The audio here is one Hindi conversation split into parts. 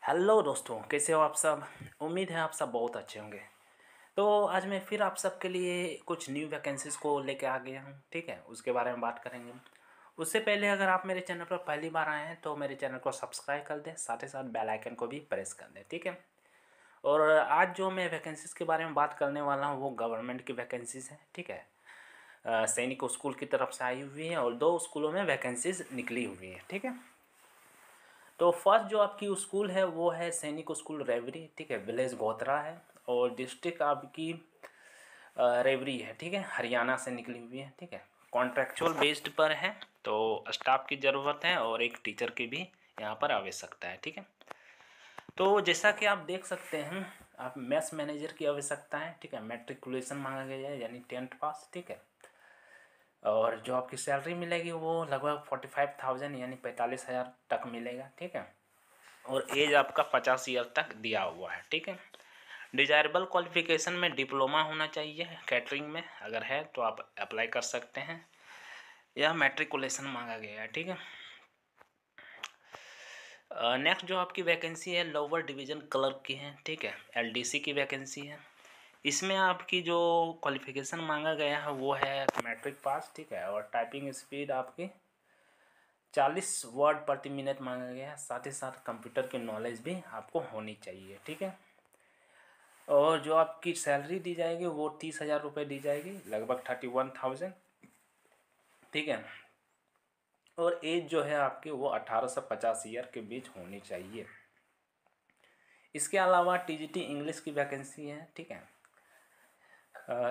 हेलो दोस्तों, कैसे हो आप सब। उम्मीद है आप सब बहुत अच्छे होंगे। तो आज मैं फिर आप सबके लिए कुछ न्यू वैकेंसीज़ को लेके आ गया हूँ। ठीक है, उसके बारे में बात करेंगे। उससे पहले अगर आप मेरे चैनल पर पहली बार आए हैं तो मेरे चैनल को सब्सक्राइब कर दें, साथ ही साथ बेल आइकन को भी प्रेस कर दें। ठीक है। और आज जो मैं वैकेंसीज़ के बारे में बात करने वाला हूँ वो गवर्नमेंट की वैकेंसीज़ हैं। ठीक है। सैनिक स्कूल की तरफ से आई हुई है और 2 स्कूलों में वैकेंसीज़ निकली हुई है। ठीक है। तो फर्स्ट जो आपकी स्कूल है वो है सैनिक स्कूल रेवरी। ठीक है, विलेज गोत्रा है और डिस्ट्रिक्ट आपकी रेवरी है। ठीक है, हरियाणा से निकली हुई है। ठीक है, कॉन्ट्रेक्चुअल बेस्ड पर है। तो स्टाफ की ज़रूरत है और एक टीचर की भी यहाँ पर आवश्यकता है। ठीक है। तो जैसा कि आप देख सकते हैं, आप मैथ्स मैनेजर की आवश्यकता है। ठीक है, मैट्रिकुलेशन मांगा गया है यानी 10th पास। ठीक है। और जो आपकी सैलरी मिलेगी वो लगभग 45,000 यानी 45,000 तक मिलेगा। ठीक है। और एज आपका 50 ईयर तक दिया हुआ है। ठीक है। डिजायरेबल क्वालिफिकेशन में डिप्लोमा होना चाहिए कैटरिंग में, अगर है तो आप अप्लाई कर सकते हैं। यह मैट्रिकुलेशन मांगा गया है। ठीक है। नेक्स्ट जो आपकी वैकेंसी है लोअर डिवीज़न क्लर्क की है। ठीक है, एलडीसी की वैकेंसी है। इसमें आपकी जो क्वालिफिकेशन मांगा गया है वो है मैट्रिक पास। ठीक है। और टाइपिंग स्पीड आपकी 40 वर्ड प्रति मिनट मांगा गया है। साथ ही साथ कंप्यूटर की नॉलेज भी आपको होनी चाहिए। ठीक है। और जो आपकी सैलरी दी जाएगी वो 30,000 रुपये दी जाएगी, लगभग 31,000। ठीक है। और एज जो है आपकी वो 18 से 50 ईयर के बीच होनी चाहिए। इसके अलावा टीजीटी इंग्लिश की वैकेंसी है। ठीक है।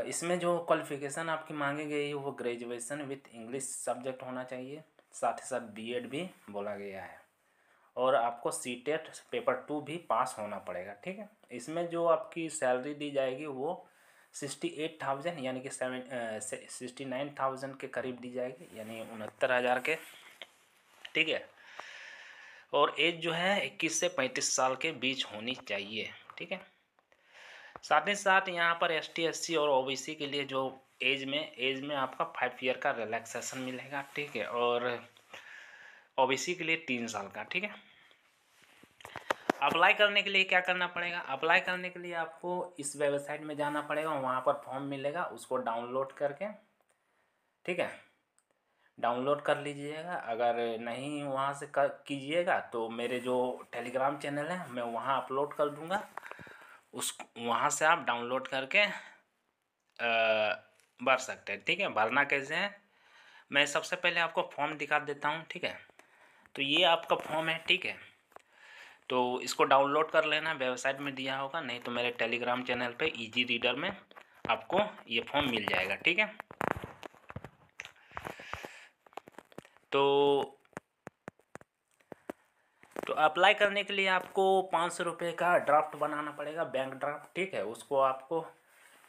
इसमें जो क्वालिफिकेशन आपकी मांगी गई है वो ग्रेजुएशन विथ इंग्लिश सब्जेक्ट होना चाहिए। साथ ही साथ बीएड भी बोला गया है। और आपको सीटेट पेपर 2 भी पास होना पड़ेगा। ठीक है। इसमें जो आपकी सैलरी दी जाएगी वो 68,000 यानी कि 69,000 के करीब दी जाएगी, यानी 69,000 के। ठीक है। और एज जो है 21 से 35 साल के बीच होनी चाहिए। ठीक है। साथ ही साथ यहाँ पर एसटी एससी और ओबीसी के लिए जो एज में आपका 5 ईयर का रिलैक्सेशन मिलेगा। ठीक है। और ओबीसी के लिए 3 साल का। ठीक है। अप्लाई करने के लिए क्या करना पड़ेगा? अप्लाई करने के लिए आपको इस वेबसाइट में जाना पड़ेगा, वहाँ पर फॉर्म मिलेगा, उसको डाउनलोड करके, ठीक है, डाउनलोड कर लीजिएगा। अगर नहीं वहाँ से कीजिएगा तो मेरे जो टेलीग्राम चैनल है मैं वहाँ अपलोड कर दूँगा, उस वहाँ से आप डाउनलोड करके भर सकते हैं। ठीक है। भरना कैसे है मैं सबसे पहले आपको फॉर्म दिखा देता हूँ। ठीक है। तो ये आपका फॉर्म है। ठीक है। तो इसको डाउनलोड कर लेना, वेबसाइट में दिया होगा, नहीं तो मेरे टेलीग्राम चैनल पे इजी रीडर में आपको ये फॉर्म मिल जाएगा। ठीक है। तो अप्लाई करने के लिए आपको 500 रुपये का ड्राफ्ट बनाना पड़ेगा, बैंक ड्राफ्ट। ठीक है। उसको आपको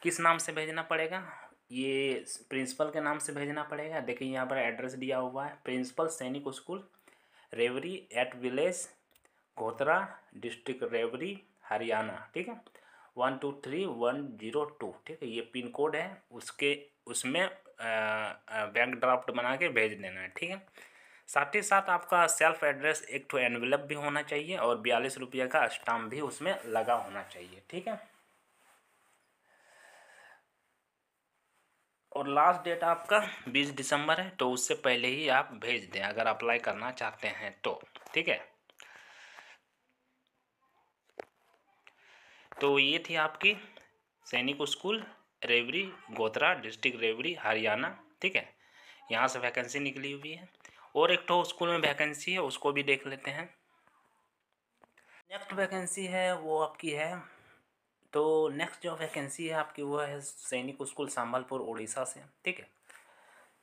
किस नाम से भेजना पड़ेगा? ये प्रिंसिपल के नाम से भेजना पड़ेगा। देखिए यहाँ पर एड्रेस दिया हुआ है, प्रिंसिपल सैनिक स्कूल रेवरी एट विलेज गोत्रा डिस्ट्रिक्ट रेवरी हरियाणा। ठीक है, 123102। ठीक है, ये पिन कोड है, उसमें बैंक ड्राफ्ट बना के भेज देना है। ठीक है। साथ ही साथ आपका सेल्फ एड्रेस एक तो एनवेलप भी होना चाहिए और 42 रुपये का स्टाम्प भी उसमें लगा होना चाहिए। ठीक है। और लास्ट डेट आपका 20 दिसंबर है, तो उससे पहले ही आप भेज दें अगर अप्लाई करना चाहते हैं तो। ठीक है। तो ये थी आपकी सैनिक स्कूल रेवरी गोत्रा डिस्ट्रिक्ट रेवरी हरियाणा। ठीक है, यहाँ से वैकेंसी निकली हुई है। और एक तो स्कूल में वैकेंसी है, उसको भी देख लेते हैं। नेक्स्ट वैकेंसी है वो आपकी है, तो नेक्स्ट जो वैकेंसी है आपकी वो है सैनिक स्कूल संबलपुर उड़ीसा से। ठीक है।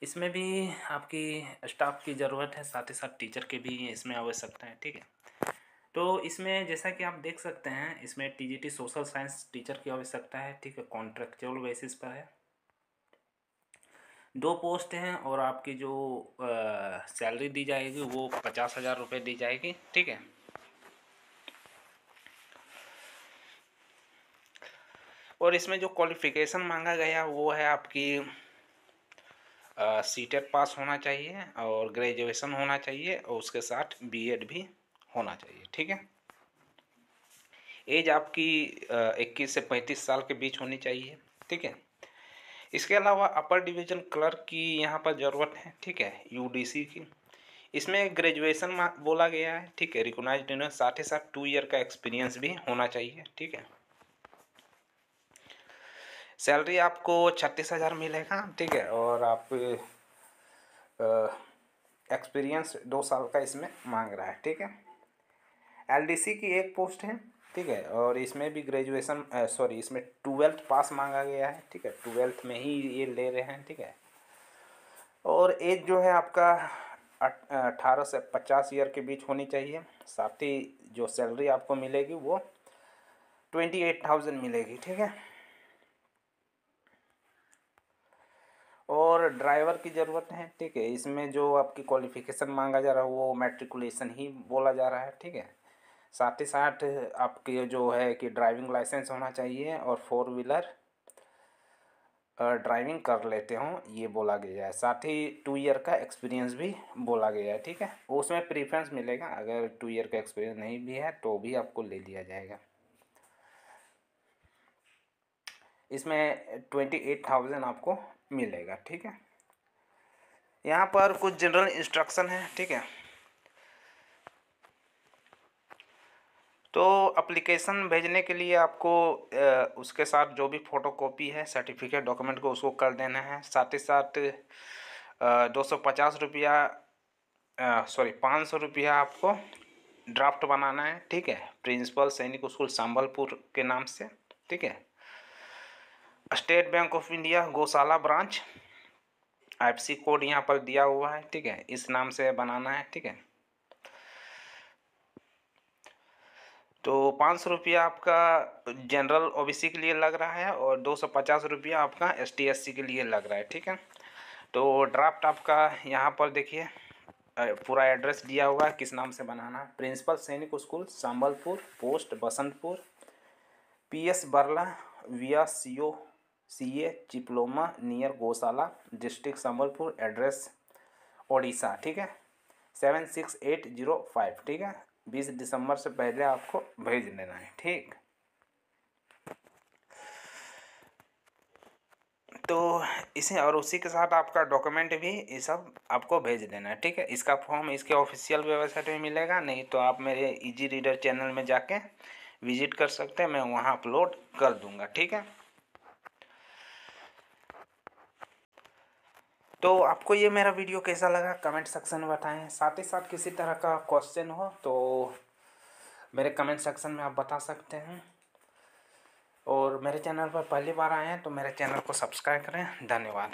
इसमें भी आपकी स्टाफ की ज़रूरत है, साथ ही साथ टीचर के भी इसमें आवश्यकता है। ठीक है। तो इसमें जैसा कि आप देख सकते हैं, इसमें टीजीटी सोशल साइंस टीचर की आवश्यकता है। ठीक है, कॉन्ट्रेक्चुअल बेसिस पर है। 2 पोस्ट हैं और आपकी जो सैलरी दी जाएगी वो 50,000 रुपये दी जाएगी। ठीक है। और इसमें जो क्वालिफिकेशन मांगा गया वो है आपकी सीटेट पास होना चाहिए और ग्रेजुएशन होना चाहिए और उसके साथ बीएड भी होना चाहिए। ठीक है। एज आपकी 21 से 35 साल के बीच होनी चाहिए, ठीक है। इसके अलावा अपर डिवीज़न क्लर्क की यहाँ पर ज़रूरत है, ठीक है, यूडीसी की। इसमें ग्रेजुएशन बोला गया है, ठीक है, रिकॉग्नाइज्ड इन, साथ ही साथ 2 ईयर का एक्सपीरियंस भी होना चाहिए, ठीक है। सैलरी आपको 36,000 मिलेगा, ठीक है, और आप एक्सपीरियंस 2 साल का इसमें मांग रहा है, ठीक है। एलडीसी की एक पोस्ट है, ठीक है, और इसमें भी ग्रेजुएशन इसमें 12th पास मांगा गया है, ठीक है, 12th में ही ये ले रहे हैं, ठीक है। और एज जो है आपका 18 से 50 ईयर के बीच होनी चाहिए। साथ ही जो सैलरी आपको मिलेगी वो 28,000 मिलेगी, ठीक है। और ड्राइवर की ज़रूरत है, ठीक है। इसमें जो आपकी क्वालिफ़िकेशन मांगा जा रहा है वो मैट्रिकुलेशन ही बोला जा रहा है, ठीक है। साथ ही साथ आपके जो है कि ड्राइविंग लाइसेंस होना चाहिए और 4 व्हीलर ड्राइविंग कर लेते हों, ये बोला गया है। साथ ही 2 ईयर का एक्सपीरियंस भी बोला गया है, ठीक है। उसमें प्रीफ्रेंस मिलेगा, अगर 2 ईयर का एक्सपीरियंस नहीं भी है तो भी आपको ले लिया जाएगा। इसमें 28,000 आपको मिलेगा, ठीक है। यहाँ पर कुछ जनरल इंस्ट्रक्शन है, ठीक है। तो एप्लीकेशन भेजने के लिए आपको उसके साथ जो भी फ़ोटोकॉपी है सर्टिफिकेट डॉक्यूमेंट को उसको कर देना है। साथ ही साथ 250 रुपया 500 रुपया आपको ड्राफ्ट बनाना है, ठीक है, प्रिंसिपल सैनिक स्कूल संबलपुर के नाम से, ठीक है। स्टेट बैंक ऑफ इंडिया गौशाला ब्रांच, IFSC कोड यहाँ पर दिया हुआ है, ठीक है, इस नाम से बनाना है, ठीक है। तो 500 रुपया आपका जनरल OBC के लिए लग रहा है और 250 रुपया आपका ST SC के लिए लग रहा है, ठीक है। तो ड्राफ्ट आपका यहाँ पर देखिए पूरा एड्रेस दिया हुआ है, किस नाम से बनाना है। प्रिंसिपल सैनिक school Sambalpur, post Basantpur, PS Barla, विया CA चिपलोमा नियर गौशाला, डिस्ट्रिक्ट संबलपुर, एड्रेस ओडिशा, ठीक है, 76805, ठीक है। 20 दिसंबर से पहले आपको भेज देना है, ठीक। तो इसे और उसी के साथ आपका डॉक्यूमेंट भी ये सब आपको भेज देना है, ठीक है। इसका फॉर्म इसके ऑफिशियल वेबसाइट में मिलेगा, नहीं तो आप मेरे इजी रीडर चैनल में जाके विजिट कर सकते हैं, मैं वहाँ अपलोड कर दूँगा, ठीक है। तो आपको ये मेरा वीडियो कैसा लगा कमेंट सेक्शन में बताएं। साथ ही साथ किसी तरह का क्वेश्चन हो तो मेरे कमेंट सेक्शन में आप बता सकते हैं। और मेरे चैनल पर पहली बार आए हैं तो मेरे चैनल को सब्सक्राइब करें। धन्यवाद।